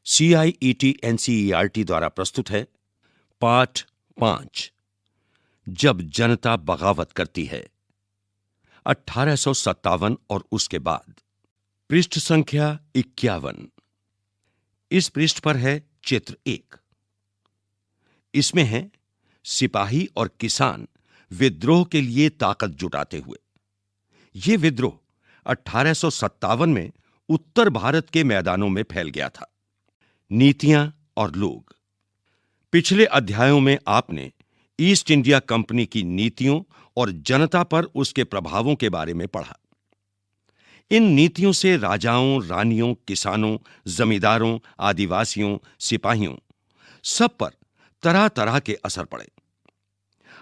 CIET NCERT द्वारा प्रस्तुत है पाठ 5 जब जनता बगावत करती है 1857 और उसके बाद। पृष्ठ संख्या 51। इस पृष्ठ पर है चित्र 1। इसमें है सिपाही और किसान विद्रोह के लिए ताकत जुटाते हुए। यह विद्रोह 1857 में उत्तर भारत के मैदानों में फैल गया था। नीतियां और लोग। पिछले अध्यायों में आपने ईस्ट इंडिया कंपनी की नीतियों और जनता पर उसके प्रभावों के बारे में पढ़ा। इन नीतियों से राजाओं, रानियों, किसानों, जमींदारों, आदिवासियों, सिपाहियों सब पर तरह तरह के असर पड़े।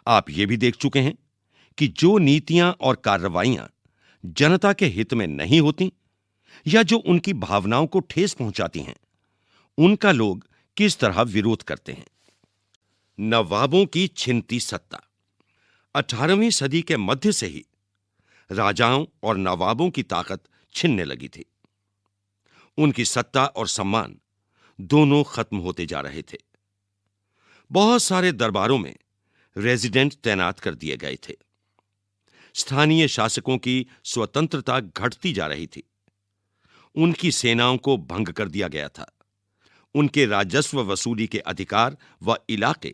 आप ये भी देख चुके हैं कि जो नीतियां और कार्रवाइयां जनता के हित में नहीं होती या जो उनकी भावनाओं को ठेस पहुंचाती हैं, उनका लोग किस तरह विरोध करते हैं। नवाबों की छिनती सत्ता। 18वीं सदी के मध्य से ही राजाओं और नवाबों की ताकत छिनने लगी थी। उनकी सत्ता और सम्मान दोनों खत्म होते जा रहे थे। बहुत सारे दरबारों में रेजिडेंट तैनात कर दिए गए थे। स्थानीय शासकों की स्वतंत्रता घटती जा रही थी। उनकी सेनाओं को भंग कर दिया गया था। उनके राजस्व वसूली के अधिकार व इलाके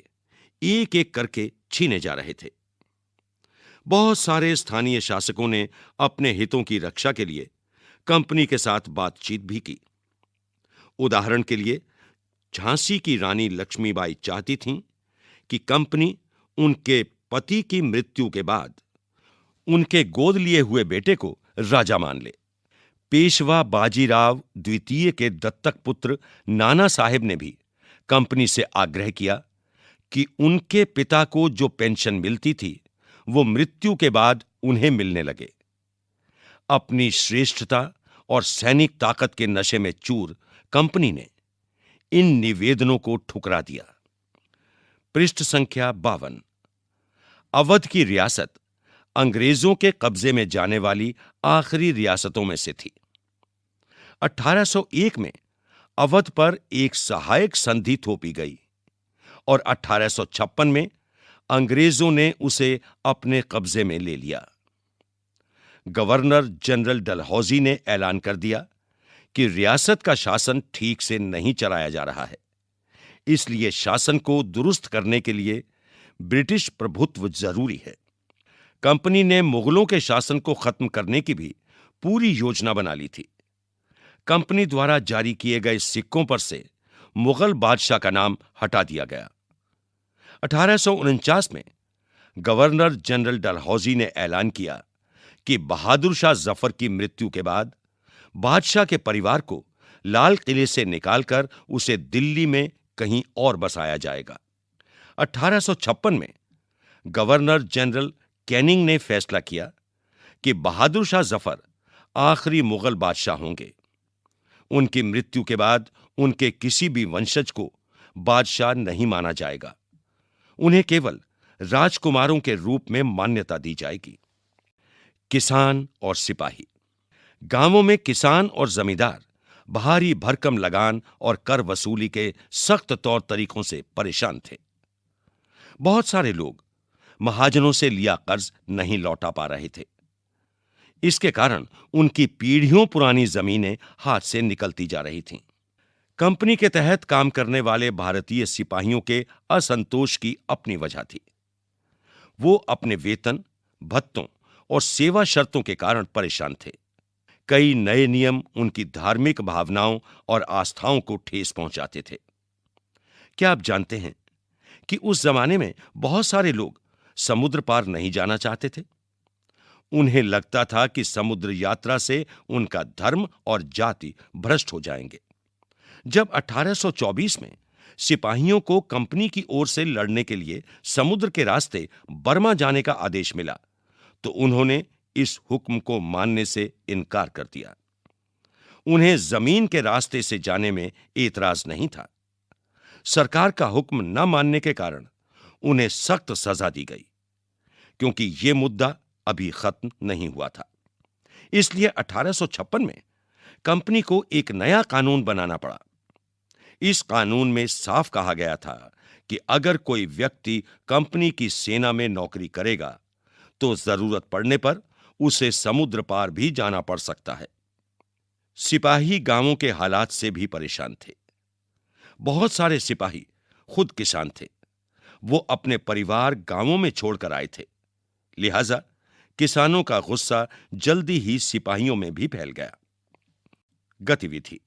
एक एक करके छीने जा रहे थे। बहुत सारे स्थानीय शासकों ने अपने हितों की रक्षा के लिए कंपनी के साथ बातचीत भी की। उदाहरण के लिए, झांसी की रानी लक्ष्मीबाई चाहती थीं कि कंपनी उनके पति की मृत्यु के बाद उनके गोद लिए हुए बेटे को राजा मान ले। पेशवा बाजीराव द्वितीय के दत्तक पुत्र नाना साहेब ने भी कंपनी से आग्रह किया कि उनके पिता को जो पेंशन मिलती थी वो मृत्यु के बाद उन्हें मिलने लगे। अपनी श्रेष्ठता और सैनिक ताकत के नशे में चूर कंपनी ने इन निवेदनों को ठुकरा दिया। पृष्ठ संख्या 52। अवध की रियासत अंग्रेजों के कब्जे में जाने वाली आखिरी रियासतों में से थी। 1801 में अवध पर एक सहायक संधि थोपी गई और 1856 में अंग्रेजों ने उसे अपने कब्जे में ले लिया। गवर्नर जनरल डलहौजी ने ऐलान कर दिया कि रियासत का शासन ठीक से नहीं चलाया जा रहा है, इसलिए शासन को दुरुस्त करने के लिए ब्रिटिश प्रभुत्व जरूरी है। कंपनी ने मुगलों के शासन को खत्म करने की भी पूरी योजना बना ली थी। कंपनी द्वारा जारी किए गए सिक्कों पर से मुगल बादशाह का नाम हटा दिया गया। 1849 में गवर्नर जनरल डलहौजी ने ऐलान किया कि बहादुर शाह जफर की मृत्यु के बाद बादशाह के परिवार को लाल किले से निकालकर उसे दिल्ली में कहीं और बसाया जाएगा। 1856 में गवर्नर जनरल कैनिंग ने फैसला किया कि बहादुर शाह जफर आखिरी मुगल बादशाह होंगे। उनकी मृत्यु के बाद उनके किसी भी वंशज को बादशाह नहीं माना जाएगा। उन्हें केवल राजकुमारों के रूप में मान्यता दी जाएगी। किसान और सिपाही। गांवों में किसान और जमींदार भारी भरकम लगान और कर वसूली के सख्त तौर तरीकों से परेशान थे। बहुत सारे लोग महाजनों से लिया कर्ज नहीं लौटा पा रहे थे। इसके कारण उनकी पीढ़ियों पुरानी जमीनें हाथ से निकलती जा रही थीं। कंपनी के तहत काम करने वाले भारतीय सिपाहियों के असंतोष की अपनी वजह थी। वो अपने वेतन, भत्तों और सेवा शर्तों के कारण परेशान थे। कई नए नियम उनकी धार्मिक भावनाओं और आस्थाओं को ठेस पहुंचाते थे। क्या आप जानते हैं कि उस जमाने में बहुत सारे लोग समुद्र पार नहीं जाना चाहते थे? उन्हें लगता था कि समुद्र यात्रा से उनका धर्म और जाति भ्रष्ट हो जाएंगे। जब 1824 में सिपाहियों को कंपनी की ओर से लड़ने के लिए समुद्र के रास्ते बर्मा जाने का आदेश मिला, तो उन्होंने इस हुक्म को मानने से इनकार कर दिया। उन्हें जमीन के रास्ते से जाने में एतराज नहीं था। सरकार का हुक्म न मानने के कारण उन्हें सख्त सजा दी गई, क्योंकि यह मुद्दा अभी खत्म नहीं हुआ था। इसलिए 1856 में कंपनी को एक नया कानून बनाना पड़ा। इस कानून में साफ कहा गया था कि अगर कोई व्यक्ति कंपनी की सेना में नौकरी करेगा तो जरूरत पड़ने पर उसे समुद्र पार भी जाना पड़ सकता है। सिपाही गांवों के हालात से भी परेशान थे। बहुत सारे सिपाही खुद किसान थे। वो अपने परिवार गांवों में छोड़कर आए थे। लिहाजा किसानों का गुस्सा जल्दी ही सिपाहियों में भी फैल गया। गतिविधि।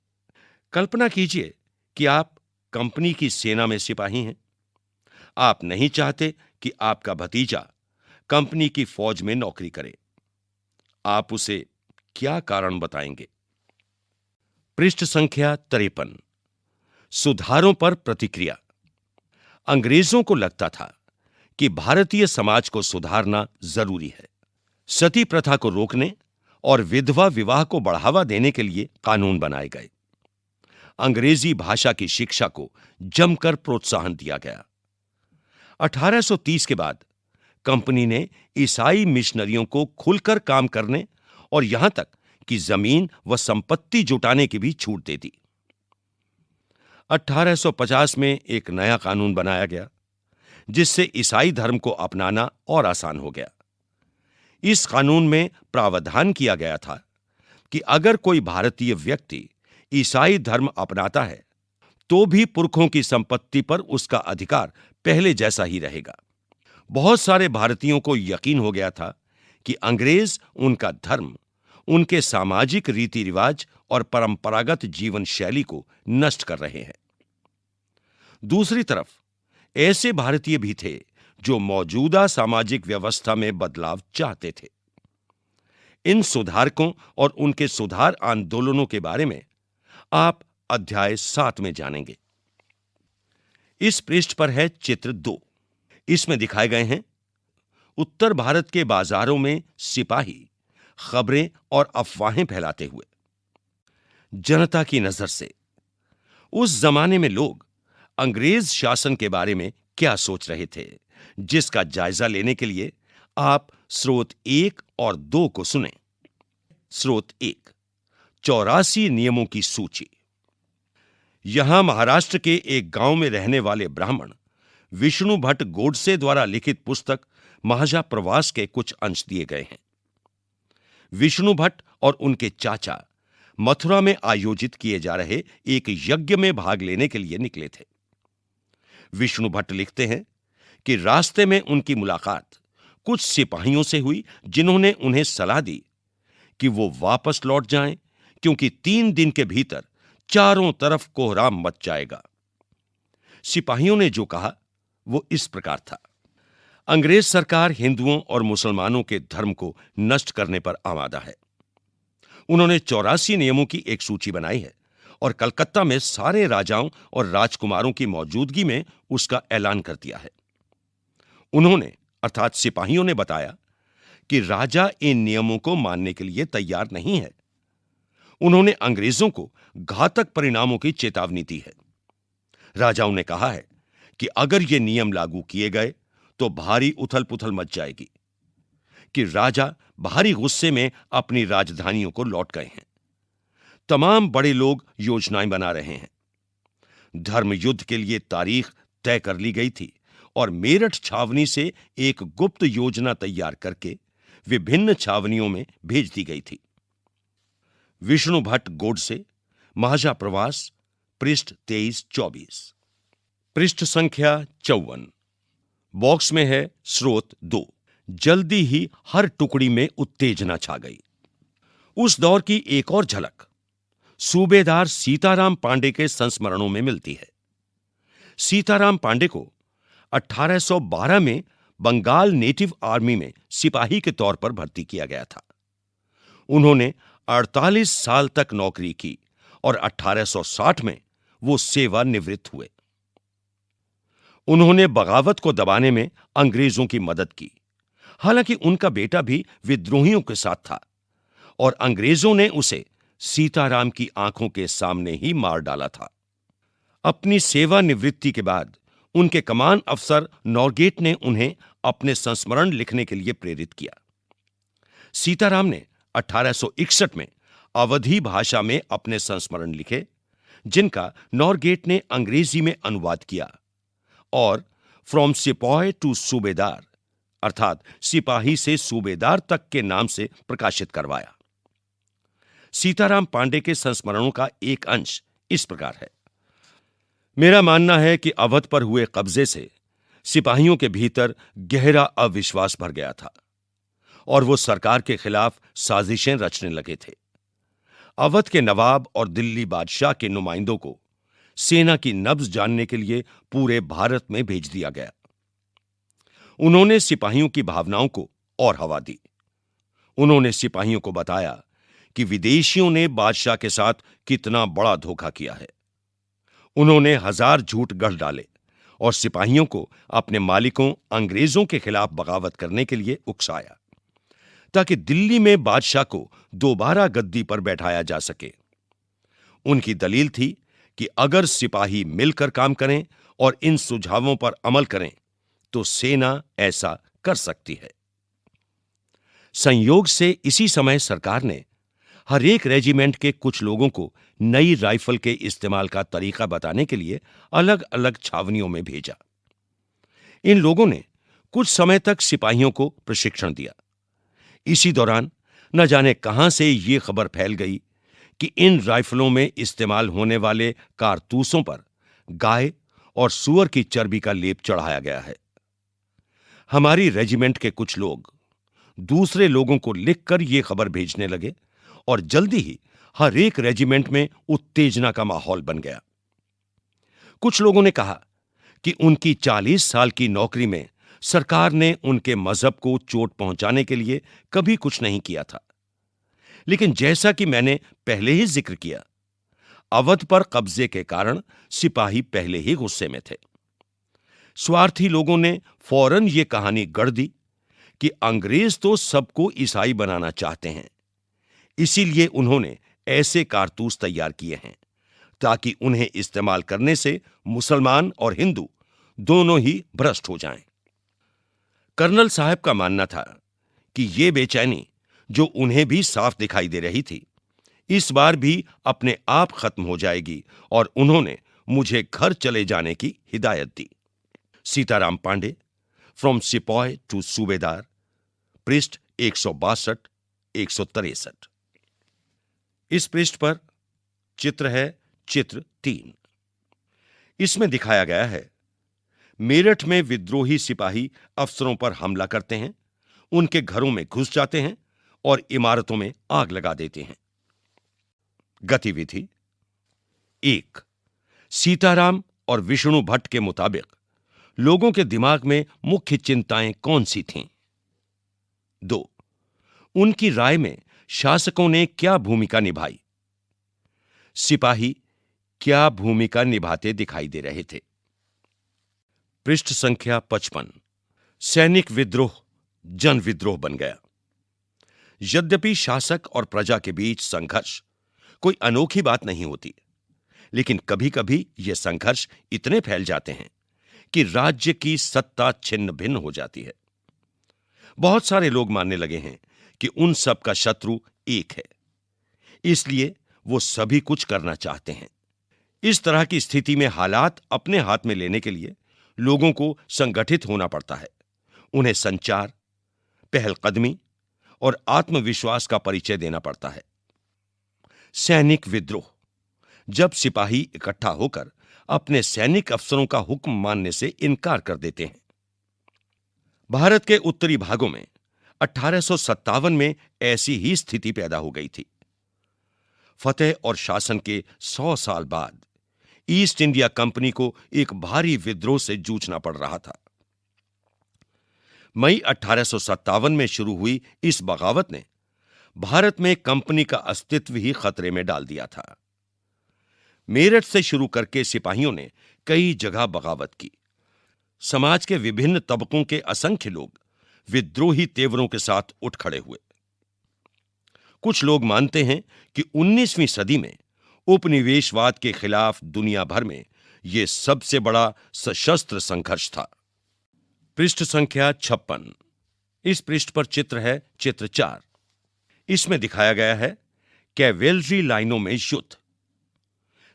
कल्पना कीजिए कि आप कंपनी की सेना में सिपाही हैं। आप नहीं चाहते कि आपका भतीजा कंपनी की फौज में नौकरी करे। आप उसे क्या कारण बताएंगे? पृष्ठ संख्या 53। सुधारों पर प्रतिक्रिया। अंग्रेजों को लगता था कि भारतीय समाज को सुधारना जरूरी है। सती प्रथा को रोकने और विधवा विवाह को बढ़ावा देने के लिए कानून बनाए गए। अंग्रेजी भाषा की शिक्षा को जमकर प्रोत्साहन दिया गया। 1830 के बाद कंपनी ने ईसाई मिशनरियों को खुलकर काम करने और यहां तक कि जमीन व संपत्ति जुटाने की भी छूट दे दी। 1850 में एक नया कानून बनाया गया जिससे ईसाई धर्म को अपनाना और आसान हो गया। इस कानून में प्रावधान किया गया था कि अगर कोई भारतीय व्यक्ति ईसाई धर्म अपनाता है तो भी पुरखों की संपत्ति पर उसका अधिकार पहले जैसा ही रहेगा। बहुत सारे भारतीयों को यकीन हो गया था कि अंग्रेज उनका धर्म, उनके सामाजिक रीति रिवाज और परंपरागत जीवन शैली को नष्ट कर रहे हैं। दूसरी तरफ ऐसे भारतीय भी थे जो मौजूदा सामाजिक व्यवस्था में बदलाव चाहते थे। इन सुधारकों और उनके सुधार आंदोलनों के बारे में आप अध्याय 7 में जानेंगे। इस पृष्ठ पर है चित्र 2। इसमें दिखाए गए हैं उत्तर भारत के बाजारों में सिपाही खबरें और अफवाहें फैलाते हुए। जनता की नजर से उस जमाने में लोग अंग्रेज शासन के बारे में क्या सोच रहे थे, जिसका जायजा लेने के लिए आप स्रोत 1 और 2 को सुनें। स्रोत 1, 84 नियमों की सूची। यहां महाराष्ट्र के एक गांव में रहने वाले ब्राह्मण विष्णु भट्ट गोडसे द्वारा लिखित पुस्तक महाजा प्रवास के कुछ अंश दिए गए हैं। विष्णु भट्ट और उनके चाचा मथुरा में आयोजित किए जा रहे एक यज्ञ में भाग लेने के लिए निकले थे। विष्णु भट्ट लिखते हैं कि रास्ते में उनकी मुलाकात कुछ सिपाहियों से हुई जिन्होंने उन्हें सलाह दी कि वो वापस लौट जाएं, क्योंकि 3 दिन के भीतर चारों तरफ कोहराम मच जाएगा। सिपाहियों ने जो कहा वो इस प्रकार था। अंग्रेज सरकार हिंदुओं और मुसलमानों के धर्म को नष्ट करने पर आमादा है। उन्होंने 84 नियमों की एक सूची बनाई है और कलकत्ता में सारे राजाओं और राजकुमारों की मौजूदगी में उसका ऐलान कर दिया है। उन्होंने अर्थात सिपाहियों ने बताया कि राजा इन नियमों को मानने के लिए तैयार नहीं है। उन्होंने अंग्रेजों को घातक परिणामों की चेतावनी दी है। राजाओं ने कहा है कि अगर ये नियम लागू किए गए तो भारी उथल पुथल मच जाएगी, कि राजा भारी गुस्से में अपनी राजधानियों को लौट गए हैं। तमाम बड़े लोग योजनाएं बना रहे हैं। धर्म युद्ध के लिए तारीख तय कर ली गई थी और मेरठ छावनी से एक गुप्त योजना तैयार करके विभिन्न छावनियों में भेज दी गई थी। विष्णु भट्ट गोडसे, महाजा प्रवास, पृष्ठ 23-24। पृष्ठ संख्या 54। बॉक्स में है स्रोत 2। जल्दी ही हर टुकड़ी में उत्तेजना छा गई। उस दौर की एक और झलक सूबेदार सीताराम पांडे के संस्मरणों में मिलती है। सीताराम पांडे को 1812 में बंगाल नेटिव आर्मी में सिपाही के तौर पर भर्ती किया गया था। उन्होंने 48 साल तक नौकरी की और 1860 में वो सेवा निवृत्त हुए। उन्होंने बगावत को दबाने में अंग्रेजों की मदद की। हालांकि उनका बेटा भी विद्रोहियों के साथ था और अंग्रेजों ने उसे सीताराम की आंखों के सामने ही मार डाला था। अपनी सेवानिवृत्ति के बाद उनके कमान अफसर नॉरगेट ने उन्हें अपने संस्मरण लिखने के लिए प्रेरित किया। सीताराम ने 1861 में अवधी भाषा में अपने संस्मरण लिखे, जिनका नॉरगेट ने अंग्रेजी में अनुवाद किया और फ्रॉम सिपॉय टू सूबेदार अर्थात सिपाही से सूबेदार तक के नाम से प्रकाशित करवाया। सीताराम पांडे के संस्मरणों का एक अंश इस प्रकार है। मेरा मानना है कि अवध पर हुए कब्जे से सिपाहियों के भीतर गहरा अविश्वास भर गया था और वो सरकार के खिलाफ साजिशें रचने लगे थे। अवध के नवाब और दिल्ली बादशाह के नुमाइंदों को सेना की नब्ज जानने के लिए पूरे भारत में भेज दिया गया। उन्होंने सिपाहियों की भावनाओं को और हवा दी। उन्होंने सिपाहियों को बताया कि विदेशियों ने बादशाह के साथ कितना बड़ा धोखा किया है। उन्होंने 1000 झूठ गढ़ डाले और सिपाहियों को अपने मालिकों अंग्रेजों के खिलाफ बगावत करने के लिए उकसाया ताकि दिल्ली में बादशाह को दोबारा गद्दी पर बैठाया जा सके। उनकी दलील थी कि अगर सिपाही मिलकर काम करें और इन सुझावों पर अमल करें तो सेना ऐसा कर सकती है। संयोग से इसी समय सरकार ने हर एक रेजिमेंट के कुछ लोगों को नई राइफल के इस्तेमाल का तरीका बताने के लिए अलग अलग छावनियों में भेजा। इन लोगों ने कुछ समय तक सिपाहियों को प्रशिक्षण दिया। इसी दौरान न जाने कहां से यह खबर फैल गई कि इन राइफलों में इस्तेमाल होने वाले कारतूसों पर गाय और सूअर की चर्बी का लेप चढ़ाया गया है। हमारी रेजिमेंट के कुछ लोग दूसरे लोगों को लिखकर यह खबर भेजने लगे और जल्दी ही हर एक रेजिमेंट में उत्तेजना का माहौल बन गया। कुछ लोगों ने कहा कि उनकी 40 साल की नौकरी में सरकार ने उनके मजहब को चोट पहुंचाने के लिए कभी कुछ नहीं किया था। लेकिन जैसा कि मैंने पहले ही जिक्र किया, अवध पर कब्जे के कारण सिपाही पहले ही गुस्से में थे। स्वार्थी लोगों ने फौरन यह कहानी गढ़ दी कि अंग्रेज तो सबको ईसाई बनाना चाहते हैं, इसीलिए उन्होंने ऐसे कारतूस तैयार किए हैं ताकि उन्हें इस्तेमाल करने से मुसलमान और हिंदू दोनों ही भ्रष्ट हो जाएं। कर्नल साहब का मानना था कि यह बेचैनी जो उन्हें भी साफ दिखाई दे रही थी, इस बार भी अपने आप खत्म हो जाएगी और उन्होंने मुझे घर चले जाने की हिदायत दी। Sitaram Pande, from sepoy to subedar, पृष्ठ 162-163। इस पृष्ठ पर चित्र है चित्र 3। इसमें दिखाया गया है मेरठ में विद्रोही सिपाही अफसरों पर हमला करते हैं, उनके घरों में घुस जाते हैं और इमारतों में आग लगा देते हैं। गतिविधि 1। सीताराम और विष्णु भट्ट के मुताबिक लोगों के दिमाग में मुख्य चिंताएं कौन सी थीं? 2। उनकी राय में शासकों ने क्या भूमिका निभाई? सिपाही क्या भूमिका निभाते दिखाई दे रहे थे? पृष्ठ संख्या 55। सैनिक विद्रोह जन विद्रोह बन गया। यद्यपि शासक और प्रजा के बीच संघर्ष कोई अनोखी बात नहीं होती, लेकिन कभी-कभी ये संघर्ष इतने फैल जाते हैं कि राज्य की सत्ता छिन्न भिन्न हो जाती है। बहुत सारे लोग मानने लगे हैं कि उन सब का शत्रु एक है, इसलिए वो सभी कुछ करना चाहते हैं। इस तरह की स्थिति में हालात अपने हाथ में लेने के लिए लोगों को संगठित होना पड़ता है। उन्हें संचार, पहलकदमी और आत्मविश्वास का परिचय देना पड़ता है। सैनिक विद्रोह, जब सिपाही इकट्ठा होकर अपने सैनिक अफसरों का हुक्म मानने से इनकार कर देते हैं। भारत के उत्तरी भागों में 1857 में ऐसी ही स्थिति पैदा हो गई थी। फतेह और शासन के 100 साल बाद ईस्ट इंडिया कंपनी को एक भारी विद्रोह से जूझना पड़ रहा था। मई 1857 में शुरू हुई इस बगावत ने भारत में कंपनी का अस्तित्व ही खतरे में डाल दिया था। मेरठ से शुरू करके सिपाहियों ने कई जगह बगावत की। समाज के विभिन्न तबकों के असंख्य लोग विद्रोही तेवरों के साथ उठ खड़े हुए। कुछ लोग मानते हैं कि 19वीं सदी में उपनिवेशवाद के खिलाफ दुनिया भर में यह सबसे बड़ा सशस्त्र संघर्ष था। पृष्ठ संख्या 56। इस पृष्ठ पर चित्र है चित्र 4। इसमें दिखाया गया है कैवेलरी लाइनों में युद्ध।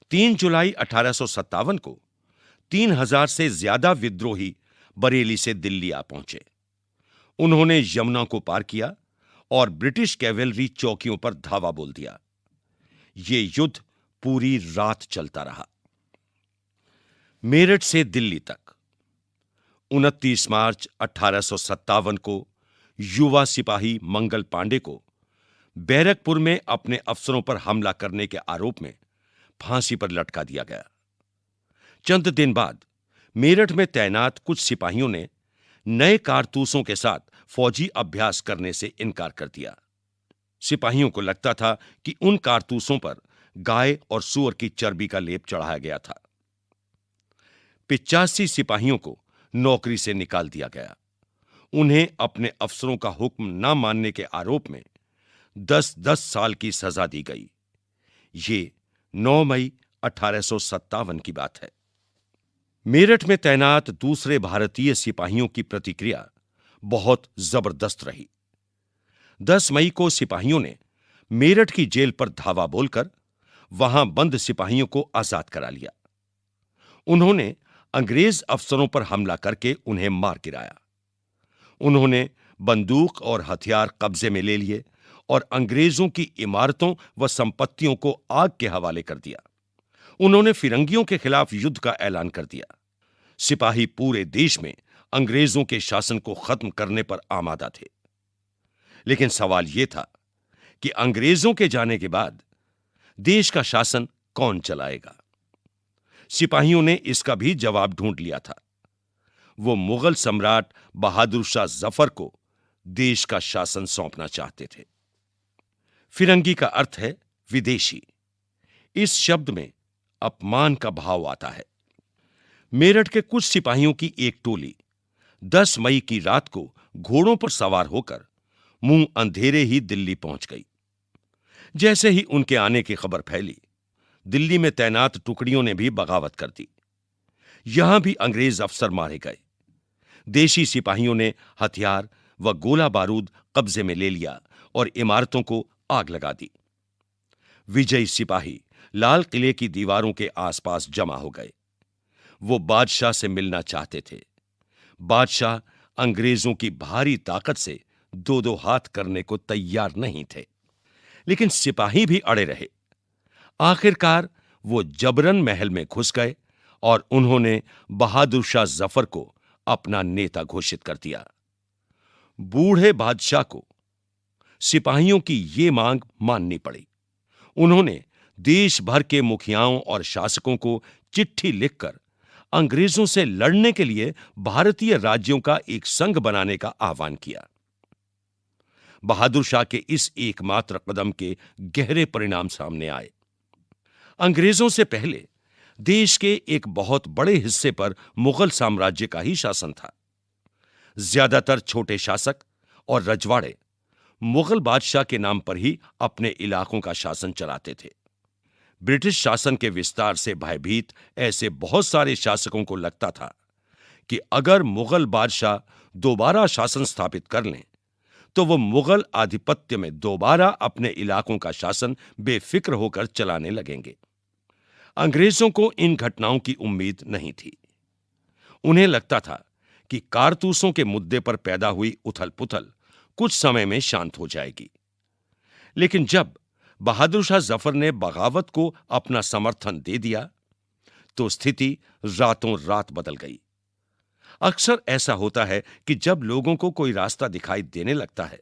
3 जुलाई 1857 को 3000 से ज्यादा विद्रोही बरेली से दिल्ली आ पहुंचे। उन्होंने यमुना को पार किया और ब्रिटिश कैवेलरी चौकियों पर धावा बोल दिया। यह युद्ध पूरी रात चलता रहा। मेरठ से दिल्ली तक 29 मार्च 1857 को युवा सिपाही मंगल पांडे को बैरकपुर में अपने अफसरों पर हमला करने के आरोप में फांसी पर लटका दिया गया। चंद दिन बाद मेरठ में तैनात कुछ सिपाहियों ने नए कारतूसों के साथ फौजी अभ्यास करने से इनकार कर दिया। सिपाहियों को लगता था कि उन कारतूसों पर गाय और सूअर की चर्बी का लेप चढ़ाया गया था। 85 सिपाहियों को नौकरी से निकाल दिया गया। उन्हें अपने अफसरों का हुक्म न मानने के आरोप में 10-10 साल की सजा दी गई। ये 9 मई 1857 की बात है। मेरठ में तैनात दूसरे भारतीय सिपाहियों की प्रतिक्रिया बहुत जबरदस्त रही। 10 मई को सिपाहियों ने मेरठ की जेल पर धावा बोलकर वहां बंद सिपाहियों को आजाद करा लिया। उन्होंने अंग्रेज अफसरों पर हमला करके उन्हें मार गिराया। उन्होंने बंदूक और हथियार कब्जे में ले लिए और अंग्रेजों की इमारतों व संपत्तियों को आग के हवाले कर दिया। उन्होंने फिरंगियों के खिलाफ युद्ध का ऐलान कर दिया। सिपाही पूरे देश में अंग्रेजों के शासन को खत्म करने पर आमादा थे। लेकिन सवाल यह था कि अंग्रेजों के जाने के बाद देश का शासन कौन चलाएगा? सिपाहियों ने इसका भी जवाब ढूंढ लिया था। वो मुगल सम्राट बहादुर शाह जफर को देश का शासन सौंपना चाहते थे। फिरंगी का अर्थ है विदेशी। इस शब्द में अपमान का भाव आता है। मेरठ के कुछ सिपाहियों की एक टोली 10 मई की रात को घोड़ों पर सवार होकर मुंह अंधेरे ही दिल्ली पहुंच गई। जैसे ही उनके आने की खबर फैली, दिल्ली में तैनात टुकड़ियों ने भी बगावत कर दी। यहां भी अंग्रेज अफसर मारे गए। देशी सिपाहियों ने हथियार व गोला बारूद कब्जे में ले लिया और इमारतों को आग लगा दी। विजयी सिपाही लाल किले की दीवारों के आसपास जमा हो गए। वो बादशाह से मिलना चाहते थे। बादशाह अंग्रेजों की भारी ताकत से 2-2 हाथ करने को तैयार नहीं थे। लेकिन सिपाही भी अड़े रहे। आखिरकार वो जबरन महल में घुस गए और उन्होंने बहादुर शाह जफर को अपना नेता घोषित कर दिया। बूढ़े बादशाह को सिपाहियों की ये मांग माननी पड़ी। उन्होंने देश भर के मुखियाओं और शासकों को चिट्ठी लिखकर अंग्रेजों से लड़ने के लिए भारतीय राज्यों का एक संघ बनाने का आह्वान किया। बहादुर शाह के इस एकमात्र कदम के गहरे परिणाम सामने आए। अंग्रेजों से पहले देश के एक बहुत बड़े हिस्से पर मुगल साम्राज्य का ही शासन था। ज्यादातर छोटे शासक और रजवाड़े मुगल बादशाह के नाम पर ही अपने इलाकों का शासन चलाते थे। ब्रिटिश शासन के विस्तार से भयभीत ऐसे बहुत सारे शासकों को लगता था कि अगर मुगल बादशाह दोबारा शासन स्थापित कर लें तो वो मुगल आधिपत्य में दोबारा अपने इलाकों का शासन बेफिक्र होकर चलाने लगेंगे। अंग्रेजों को इन घटनाओं की उम्मीद नहीं थी। उन्हें लगता था कि कारतूसों के मुद्दे पर पैदा हुई उथल-पुथल कुछ समय में शांत हो जाएगी। लेकिन जब बहादुर शाह जफर ने बगावत को अपना समर्थन दे दिया तो स्थिति रातों रात बदल गई। अक्सर ऐसा होता है कि जब लोगों को कोई रास्ता दिखाई देने लगता है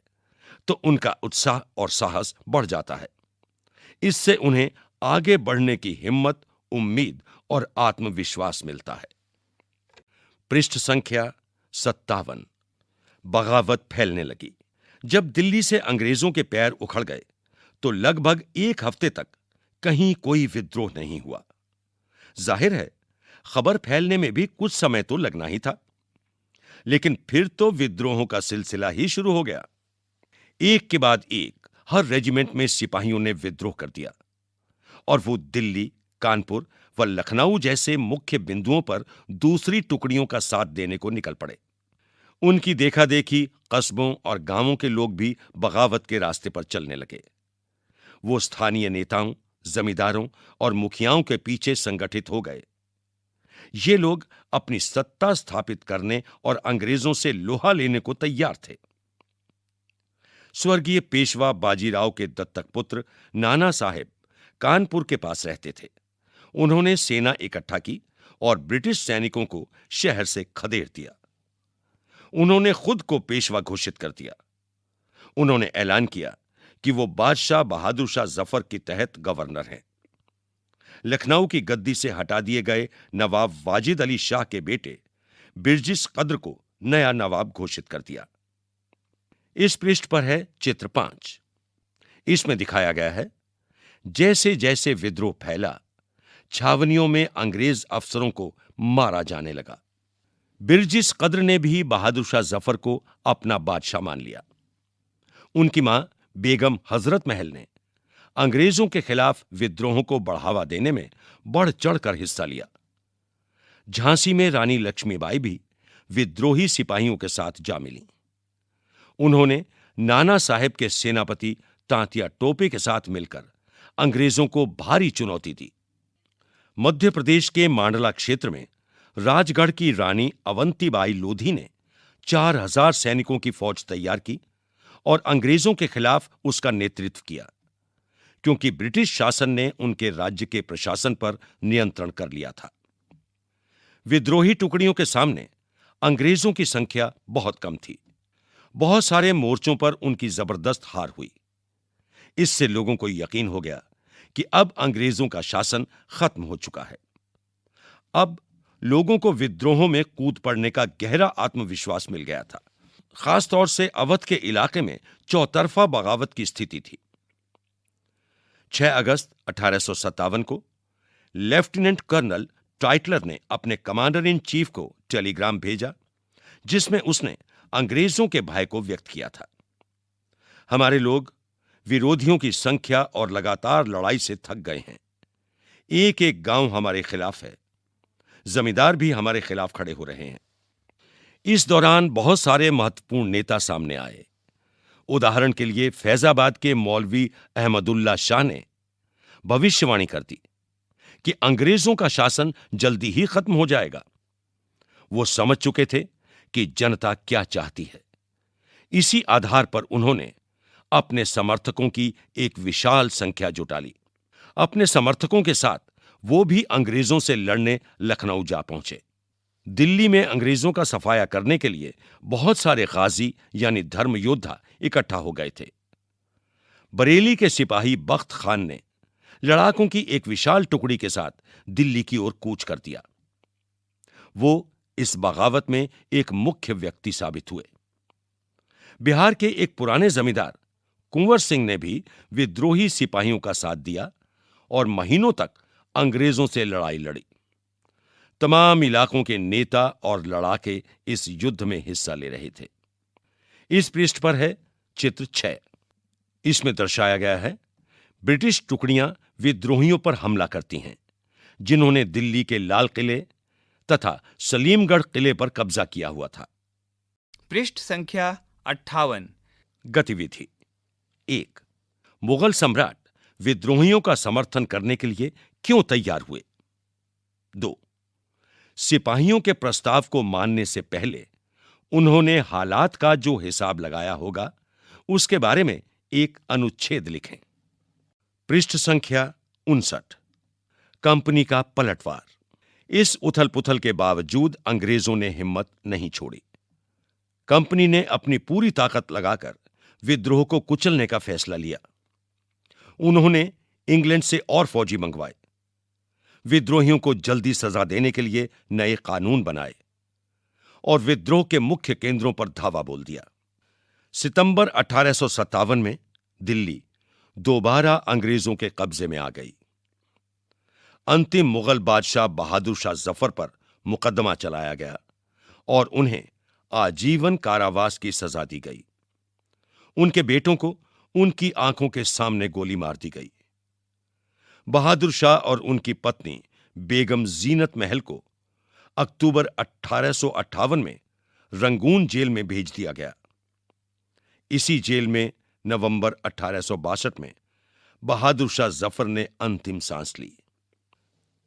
तो उनका उत्साह और साहस बढ़ जाता है। इससे उन्हें आगे बढ़ने की हिम्मत, उम्मीद और आत्मविश्वास मिलता है। पृष्ठ संख्या 57। बगावत फैलने लगी। जब दिल्ली से अंग्रेजों के पैर उखड़ गए तो लगभग 1 हफ्ते तक कहीं कोई विद्रोह नहीं हुआ। जाहिर है, खबर फैलने में भी कुछ समय तो लगना ही था। लेकिन फिर तो विद्रोहों का सिलसिला ही शुरू हो गया। एक के बाद एक हर रेजिमेंट में सिपाहियों ने विद्रोह कर दिया और वो दिल्ली, कानपुर व लखनऊ जैसे मुख्य बिंदुओं पर दूसरी टुकड़ियों का साथ देने को निकल पड़े। उनकी देखा-देखी कस्बों और गांवों के लोग भी बगावत के रास्ते पर चलने लगे। वो स्थानीय नेताओं, जमींदारों और मुखियाओं के पीछे संगठित हो गए। ये लोग अपनी सत्ता स्थापित करने और अंग्रेजों से लोहा लेने को तैयार थे। स्वर्गीय पेशवा बाजीराव के दत्तक पुत्र नाना साहेब कानपुर के पास रहते थे। उन्होंने सेना इकट्ठा की और ब्रिटिश सैनिकों को शहर से खदेड़ दिया। उन्होंने खुद को पेशवा घोषित कर दिया। उन्होंने ऐलान किया कि वो बादशाह बहादुर शाह जफर के तहत गवर्नर हैं। लखनऊ की गद्दी से हटा दिए गए नवाब वाजिद अली शाह के बेटे बिरजिस कद्र को नया नवाब घोषित कर दिया। इस पृष्ठ पर है चित्र 5। इसमें दिखाया गया है जैसे जैसे विद्रोह फैला, छावनियों में अंग्रेज अफसरों को मारा जाने लगा। बिरजिस कद्र ने भी बहादुर शाह जफर को अपना बादशाह मान लिया। उनकी मां बेगम हजरत महल ने अंग्रेजों के खिलाफ विद्रोहों को बढ़ावा देने में बढ़ चढ़कर हिस्सा लिया। झांसी में रानी लक्ष्मीबाई भी विद्रोही सिपाहियों के साथ जा मिली। उन्होंने नाना साहेब के सेनापति तांतिया टोपे के साथ मिलकर अंग्रेजों को भारी चुनौती दी। मध्य प्रदेश के मांडला क्षेत्र में राजगढ़ की रानी अवंतीबाई लोधी ने 4000 सैनिकों की फौज तैयार की और अंग्रेजों के खिलाफ उसका नेतृत्व किया, क्योंकि ब्रिटिश शासन ने उनके राज्य के प्रशासन पर नियंत्रण कर लिया था। विद्रोही टुकड़ियों के सामने अंग्रेजों की संख्या बहुत कम थी। बहुत सारे मोर्चों पर उनकी जबरदस्त हार हुई। इससे लोगों को यकीन हो गया कि अब अंग्रेजों का शासन खत्म हो चुका है। अब लोगों को विद्रोहों में कूद पड़ने का गहरा आत्मविश्वास मिल गया था। खासतौर से अवध के इलाके में चौतरफा बगावत की स्थिति थी। 6 अगस्त 1857 को लेफ्टिनेंट कर्नल टाइटलर ने अपने कमांडर इन चीफ को टेलीग्राम भेजा, जिसमें उसने अंग्रेजों के भय को व्यक्त किया था। हमारे लोग विरोधियों की संख्या और लगातार लड़ाई से थक गए हैं। एक एक गांव हमारे खिलाफ है। जमींदार भी हमारे खिलाफ खड़े हो रहे हैं। इस दौरान बहुत सारे महत्वपूर्ण नेता सामने आए। उदाहरण के लिए फैजाबाद के मौलवी अहमदुल्ला शाह ने भविष्यवाणी कर दी कि अंग्रेजों का शासन जल्दी ही खत्म हो जाएगा। वो समझ चुके थे कि जनता क्या चाहती है। इसी आधार पर उन्होंने अपने समर्थकों की एक विशाल संख्या जुटा ली। अपने समर्थकों के साथ वो भी अंग्रेजों से लड़ने लखनऊ जा पहुंचे। दिल्ली में अंग्रेजों का सफाया करने के लिए बहुत सारे गाजी यानी धर्म योद्धा इकट्ठा हो गए थे। बरेली के सिपाही बख्त खान ने लड़ाकों की एक विशाल टुकड़ी के साथ दिल्ली की ओर कूच कर दिया। वो इस बगावत में एक मुख्य व्यक्ति साबित हुए। बिहार के एक पुराने जमींदार कुंवर सिंह ने भी विद्रोही सिपाहियों का साथ दिया और महीनों तक अंग्रेजों से लड़ाई लड़ी। तमाम इलाकों के नेता और लड़ाके इस युद्ध में हिस्सा ले रहे थे। इस पृष्ठ पर है चित्र 6। इसमें दर्शाया गया है ब्रिटिश टुकड़ियां विद्रोहियों पर हमला करती हैं, जिन्होंने दिल्ली के लाल किले तथा सलीमगढ़ किले पर कब्जा किया हुआ था। पृष्ठ संख्या 58। गतिविधि 1। मुगल सम्राट विद्रोहियों का समर्थन करने के लिए क्यों तैयार हुए? 2। सिपाहियों के प्रस्ताव को मानने से पहले उन्होंने हालात का जो हिसाब लगाया होगा, उसके बारे में एक अनुच्छेद लिखें। पृष्ठ संख्या 59। कंपनी का पलटवार। इस उथल पुथल के बावजूद अंग्रेजों ने हिम्मत नहीं छोड़ी। कंपनी ने अपनी पूरी ताकत लगाकर विद्रोह को कुचलने का फैसला लिया। उन्होंने इंग्लैंड से और फौजी मंगवाए। विद्रोहियों को जल्दी सजा देने के लिए नए कानून बनाए और विद्रोह के मुख्य केंद्रों पर धावा बोल दिया। सितंबर 1857 में दिल्ली दोबारा अंग्रेजों के कब्जे में आ गई। अंतिम मुगल बादशाह बहादुर शाह जफर पर मुकदमा चलाया गया और उन्हें आजीवन कारावास की सजा दी गई। उनके बेटों को उनकी आंखों के सामने गोली मार दी गई। बहादुर शाह और उनकी पत्नी बेगम जीनत महल को अक्टूबर 1858 में रंगून जेल में भेज दिया गया। इसी जेल में नवंबर 1862 में बहादुर शाह जफर ने अंतिम सांस ली।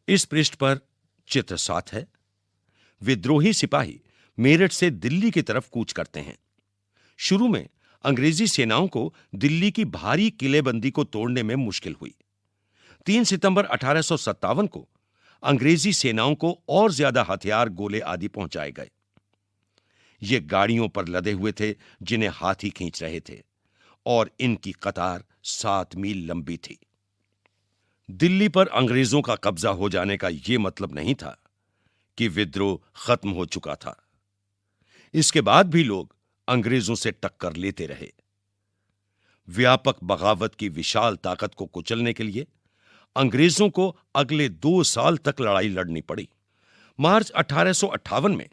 इस पृष्ठ पर चित्र 7 है। विद्रोही सिपाही मेरठ से दिल्ली की तरफ कूच करते हैं। शुरू में अंग्रेजी सेनाओं को दिल्ली की भारी किलेबंदी को तोड़ने में मुश्किल हुई। 3 सितंबर 1857 को अंग्रेजी सेनाओं को और ज्यादा हथियार, गोले आदि पहुंचाए गए। ये गाड़ियों पर लदे हुए थे जिन्हें हाथी खींच रहे थे, और इनकी कतार 7 मील लंबी थी। दिल्ली पर अंग्रेजों का कब्जा हो जाने का यह मतलब नहीं था कि विद्रोह खत्म हो चुका था। इसके बाद भी लोग अंग्रेजों से टक्कर लेते रहे। व्यापक बगावत की विशाल ताकत को कुचलने के लिए अंग्रेजों को अगले 2 साल तक लड़ाई लड़नी पड़ी। मार्च 1858 में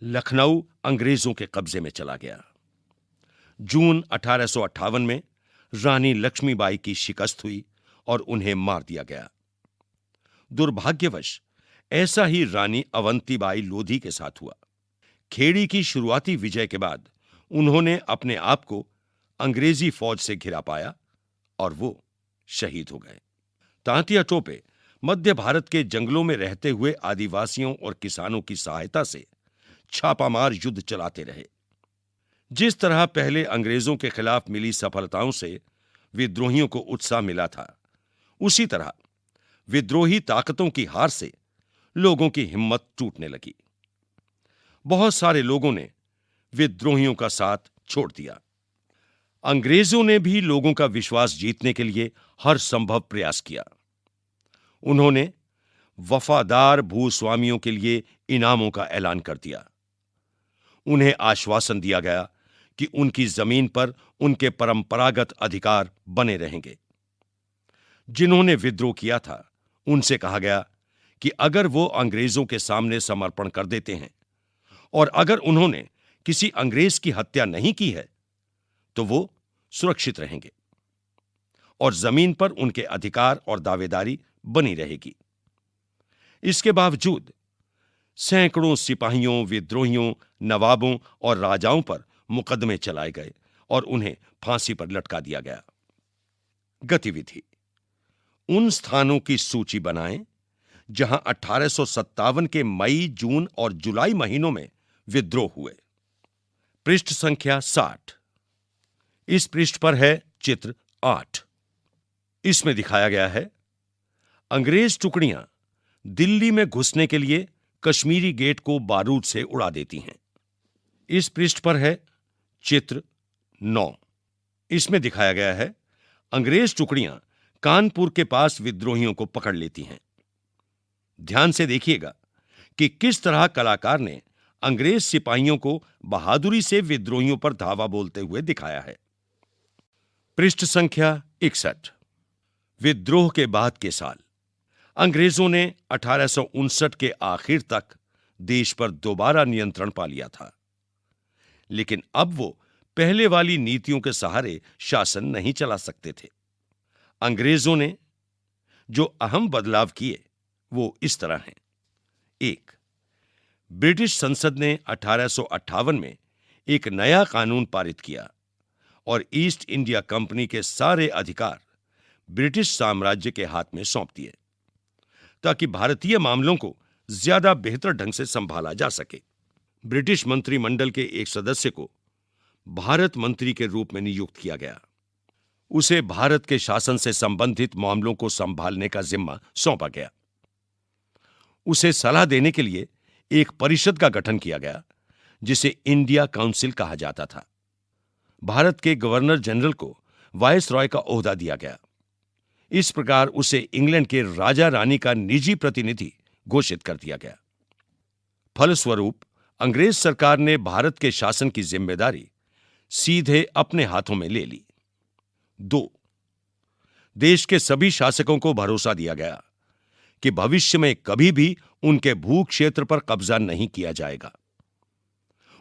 लखनऊ अंग्रेजों के कब्जे में चला गया। जून 1858 में रानी लक्ष्मीबाई की शिकस्त हुई और उन्हें मार दिया गया। दुर्भाग्यवश ऐसा ही रानी अवंतीबाई लोधी के साथ हुआ। खेड़ी की शुरुआती विजय के बाद उन्होंने अपने आप को अंग्रेजी फौज से घिरा पाया और वो शहीद हो गए। तांतिया टोपे मध्य भारत के जंगलों में रहते हुए आदिवासियों और किसानों की सहायता से छापामार युद्ध चलाते रहे। जिस तरह पहले अंग्रेजों के खिलाफ मिली सफलताओं से विद्रोहियों को उत्साह मिला था, उसी तरह विद्रोही ताकतों की हार से लोगों की हिम्मत टूटने लगी। बहुत सारे लोगों ने विद्रोहियों का साथ छोड़ दिया। अंग्रेजों ने भी लोगों का विश्वास जीतने के लिए हर संभव प्रयास किया। उन्होंने वफादार भूस्वामियों के लिए इनामों का ऐलान कर दिया। उन्हें आश्वासन दिया गया कि उनकी जमीन पर उनके परंपरागत अधिकार बने रहेंगे। जिन्होंने विद्रोह किया था, उनसे कहा गया कि अगर वो अंग्रेजों के सामने समर्पण कर देते हैं और अगर उन्होंने किसी अंग्रेज की हत्या नहीं की है, तो वो सुरक्षित रहेंगे और जमीन पर उनके अधिकार और दावेदारी बनी रहेगी। इसके बावजूद सैकड़ों सिपाहियों, विद्रोहियों, नवाबों और राजाओं पर मुकदमे चलाए गए और उन्हें फांसी पर लटका दिया गया। गतिविधि: उन स्थानों की सूची बनाएं जहां 1857 के मई, जून और जुलाई महीनों में विद्रोह हुए। पृष्ठ संख्या 60। इस पृष्ठ पर है चित्र 8। इसमें दिखाया गया है अंग्रेज टुकड़ियां दिल्ली में घुसने के लिए कश्मीरी गेट को बारूद से उड़ा देती हैं। इस पृष्ठ पर है चित्र 9। इसमें दिखाया गया है अंग्रेज टुकड़ियां कानपुर के पास विद्रोहियों को पकड़ लेती हैं। ध्यान से देखिएगा कि किस तरह कलाकार ने अंग्रेज सिपाहियों को बहादुरी से विद्रोहियों पर धावा बोलते हुए दिखाया है। पृष्ठ संख्या 61। विद्रोह के बाद के साल अंग्रेजों ने 1859 के आखिर तक देश पर दोबारा नियंत्रण पा लिया था, लेकिन अब वो पहले वाली नीतियों के सहारे शासन नहीं चला सकते थे। अंग्रेजों ने जो अहम बदलाव किए वो इस तरह हैं। 1. ब्रिटिश संसद ने 1858 में एक नया कानून पारित किया और ईस्ट इंडिया कंपनी के सारे अधिकार ब्रिटिश साम्राज्य के हाथ में सौंप दिए, ताकि भारतीय मामलों को ज्यादा बेहतर ढंग से संभाला जा सके। ब्रिटिश मंत्रिमंडल के एक सदस्य को भारत मंत्री के रूप में नियुक्त किया गया। उसे भारत के शासन से संबंधित मामलों को संभालने का जिम्मा सौंपा गया। उसे सलाह देने के लिए एक परिषद का गठन किया गया, जिसे इंडिया काउंसिल कहा जाता था। भारत के गवर्नर जनरल को वायसरॉय का ओहदा दिया गया। इस प्रकार उसे इंग्लैंड के राजा रानी का निजी प्रतिनिधि घोषित कर दिया गया। फलस्वरूप अंग्रेज सरकार ने भारत के शासन की जिम्मेदारी सीधे अपने हाथों में ले ली। 2. देश के सभी शासकों को भरोसा दिया गया कि भविष्य में कभी भी उनके भू क्षेत्र पर कब्जा नहीं किया जाएगा।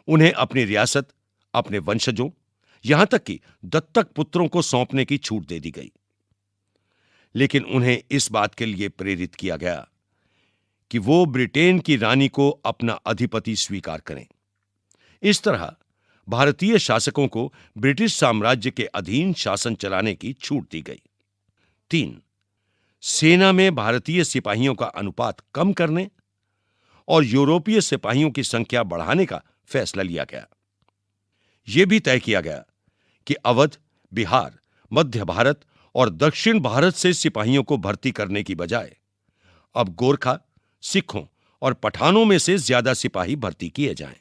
उन्हें अपनी रियासत, अपने वंशजों, यहां तक कि दत्तक पुत्रों को सौंपने की छूट दे दी गई। लेकिन उन्हें इस बात के लिए प्रेरित किया गया कि वो ब्रिटेन की रानी को अपना अधिपति स्वीकार करें। इस तरह भारतीय शासकों को ब्रिटिश साम्राज्य के अधीन शासन चलाने की छूट दी गई। 3. सेना में भारतीय सिपाहियों का अनुपात कम करने और यूरोपीय सिपाहियों की संख्या बढ़ाने का फैसला लिया गया। यह भी तय किया गया कि अवध, बिहार, मध्य भारत और दक्षिण भारत से सिपाहियों को भर्ती करने की बजाय अब गोरखा, सिखों और पठानों में से ज्यादा सिपाही भर्ती किए जाएं।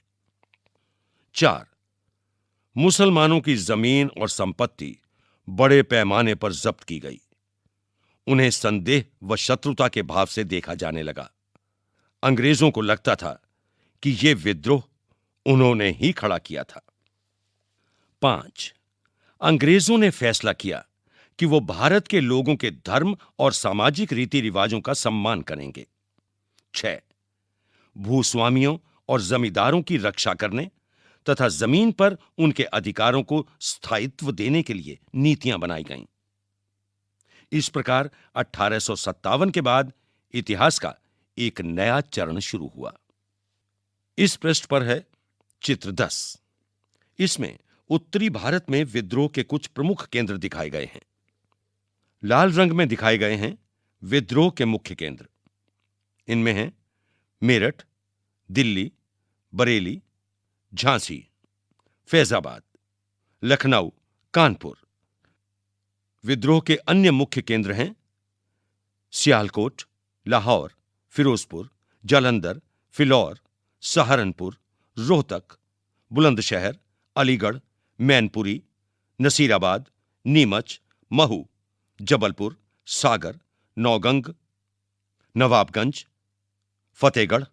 4. मुसलमानों की जमीन और संपत्ति बड़े पैमाने पर जब्त की गई। उन्हें संदेह व शत्रुता के भाव से देखा जाने लगा। अंग्रेजों को लगता था कि यह विद्रोह उन्होंने ही खड़ा किया था। 5. अंग्रेजों ने फैसला किया कि वो भारत के लोगों के धर्म और सामाजिक रीति रिवाजों का सम्मान करेंगे। 6. भूस्वामियों और जमींदारों की रक्षा करने तथा जमीन पर उनके अधिकारों को स्थायित्व देने के लिए नीतियां बनाई गईं। इस प्रकार 1857 के बाद इतिहास का एक नया चरण शुरू हुआ। इस पृष्ठ पर है चित्र 10। इसमें उत्तरी भारत में विद्रोह के कुछ प्रमुख केंद्र दिखाए गए हैं। लाल रंग में दिखाए गए हैं विद्रोह के मुख्य केंद्र। इनमें हैं मेरठ, दिल्ली, बरेली, झांसी, फैजाबाद, लखनऊ, कानपुर। विद्रोह के अन्य मुख्य केंद्र हैं सियालकोट, लाहौर, फिरोजपुर, जालंधर, फिलौर, सहारनपुर, रोहतक, बुलंदशहर, अलीगढ़, मैनपुरी, नसीराबाद, नीमच, महू, जबलपुर, सागर, नौगंग, नवाबगंज, फतेहगढ़,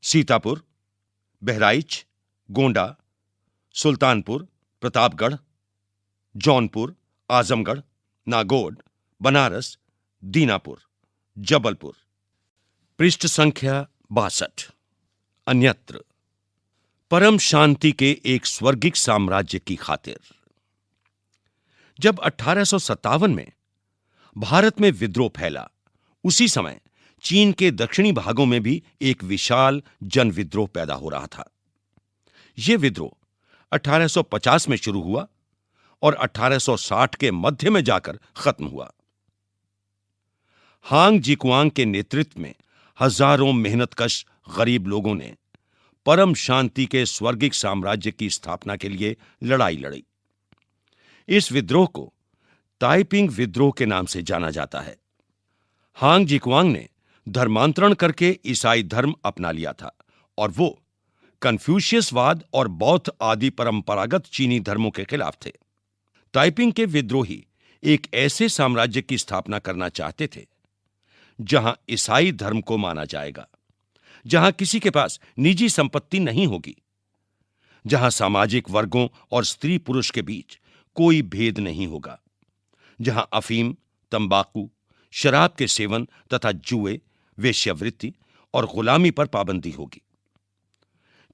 सीतापुर, बहराइच, गोंडा, सुल्तानपुर, प्रतापगढ़, जौनपुर, आजमगढ़, नागौर, बनारस, दीनापुर, जबलपुर। पृष्ठ संख्या 62। अन्यत्र। परम शांति के एक स्वर्गिक साम्राज्य की खातिर। जब 1857 में भारत में विद्रोह फैला, उसी समय चीन के दक्षिणी भागों में भी एक विशाल जन विद्रोह पैदा हो रहा था। यह विद्रोह 1850 में शुरू हुआ और 1860 के मध्य में जाकर खत्म हुआ। हांग जिकुआंग के नेतृत्व में हजारों मेहनतकश गरीब लोगों ने परम शांति के स्वर्गिक साम्राज्य की स्थापना के लिए लड़ाई लड़ी। इस विद्रोह को ताइपिंग विद्रोह के नाम से जाना जाता है। हांग जिकुआंग ने धर्मांतरण करके ईसाई धर्म अपना लिया था और वो कन्फ्यूशियसवाद और बौद्ध आदि परंपरागत चीनी धर्मों के खिलाफ थे। ताइपिंग के विद्रोही एक ऐसे साम्राज्य की स्थापना करना चाहते थे जहां ईसाई धर्म को माना जाएगा, जहां किसी के पास निजी संपत्ति नहीं होगी, जहां सामाजिक वर्गों और स्त्री पुरुष के बीच कोई भेद नहीं होगा, जहां अफीम, तंबाकू, शराब के सेवन तथा जुए, वेश्यावृत्ति और गुलामी पर पाबंदी होगी।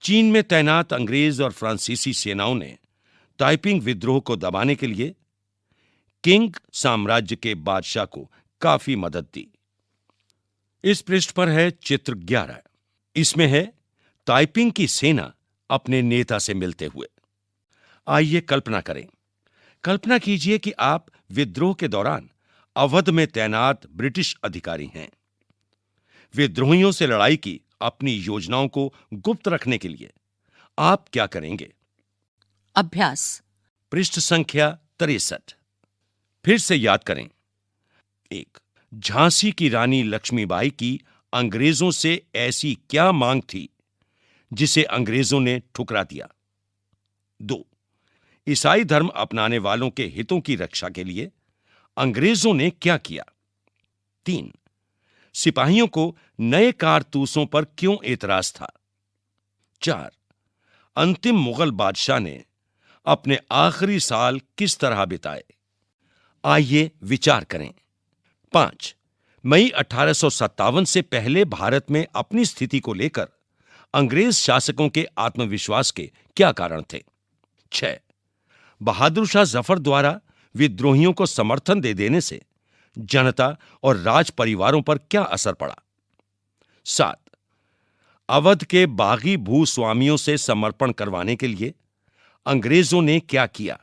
चीन में तैनात अंग्रेज और फ्रांसीसी सेनाओं ने ताइपिंग विद्रोह को दबाने के लिए किंग साम्राज्य के बादशाह को काफी मदद दी। इस पृष्ठ पर है चित्र 11। इसमें है ताइपिंग की सेना अपने नेता से मिलते हुए। आइए कल्पना करें। कल्पना कीजिए कि आप विद्रोह के दौरान अवध में तैनात ब्रिटिश अधिकारी हैं। विद्रोहियों से लड़ाई की अपनी योजनाओं को गुप्त रखने के लिए आप क्या करेंगे? अभ्यास। पृष्ठ संख्या 63। फिर से याद करें। 1. झांसी की रानी लक्ष्मीबाई की अंग्रेजों से ऐसी क्या मांग थी जिसे अंग्रेजों ने ठुकरा दिया? 2. ईसाई धर्म अपनाने वालों के हितों की रक्षा के लिए अंग्रेजों ने क्या किया? 3. सिपाहियों को नए कारतूसों पर क्यों एतराज था? 4. अंतिम मुगल बादशाह ने अपने आखिरी साल किस तरह बिताए? आइए विचार करें। 5. मई 1857 से पहले भारत में अपनी स्थिति को लेकर अंग्रेज शासकों के आत्मविश्वास के क्या कारण थे? 6. बहादुर शाह जफर द्वारा विद्रोहियों को समर्थन दे देने से जनता और राज परिवारों पर क्या असर पड़ा? 7. अवध के बागी भूस्वामियों से समर्पण करवाने के लिए अंग्रेजों ने क्या किया?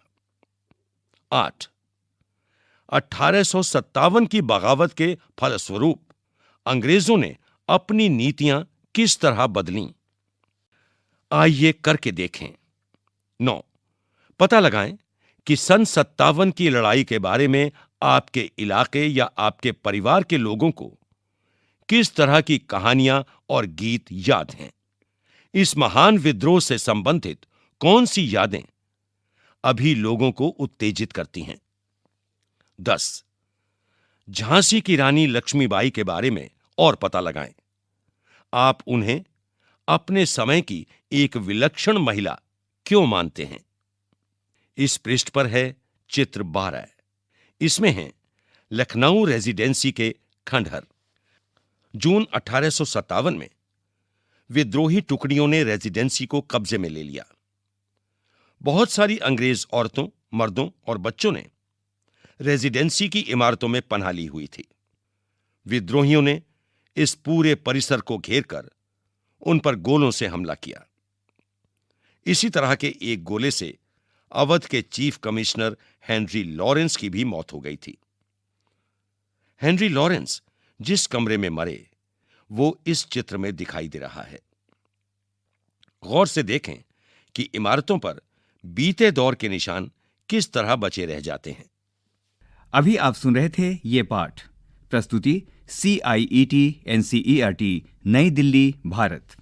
8. 1857 की बगावत के फलस्वरूप अंग्रेजों ने अपनी नीतियां किस तरह बदलीं? आइए करके देखें। 9. पता लगाएं कि सन 57 की लड़ाई के बारे में आपके इलाके या आपके परिवार के लोगों को किस तरह की कहानियां और गीत याद हैं। इस महान विद्रोह से संबंधित कौन सी यादें अभी लोगों को उत्तेजित करती हैं? 10. झांसी की रानी लक्ष्मीबाई के बारे में और पता लगाएं। आप उन्हें अपने समय की एक विलक्षण महिला क्यों मानते हैं? इस पृष्ठ पर है चित्र 12। इसमें हैं लखनऊ रेजिडेंसी के खंडहर। जून 1857 में विद्रोही टुकड़ियों ने रेजिडेंसी को कब्जे में ले लिया। बहुत सारी अंग्रेज औरतों, मर्दों और बच्चों ने रेजिडेंसी की इमारतों में पनाह ली हुई थी। विद्रोहियों ने इस पूरे परिसर को घेरकर उन पर गोलों से हमला किया। इसी तरह के एक गोले से अवध के चीफ कमिश्नर हेनरी लॉरेंस की भी मौत हो गई थी। हेनरी लॉरेंस जिस कमरे में मरे वो इस चित्र में दिखाई दे रहा है। गौर से देखें कि इमारतों पर बीते दौर के निशान किस तरह बचे रह जाते हैं। अभी आप सुन रहे थे ये पाठ। प्रस्तुति CIET NCERT नई दिल्ली, भारत।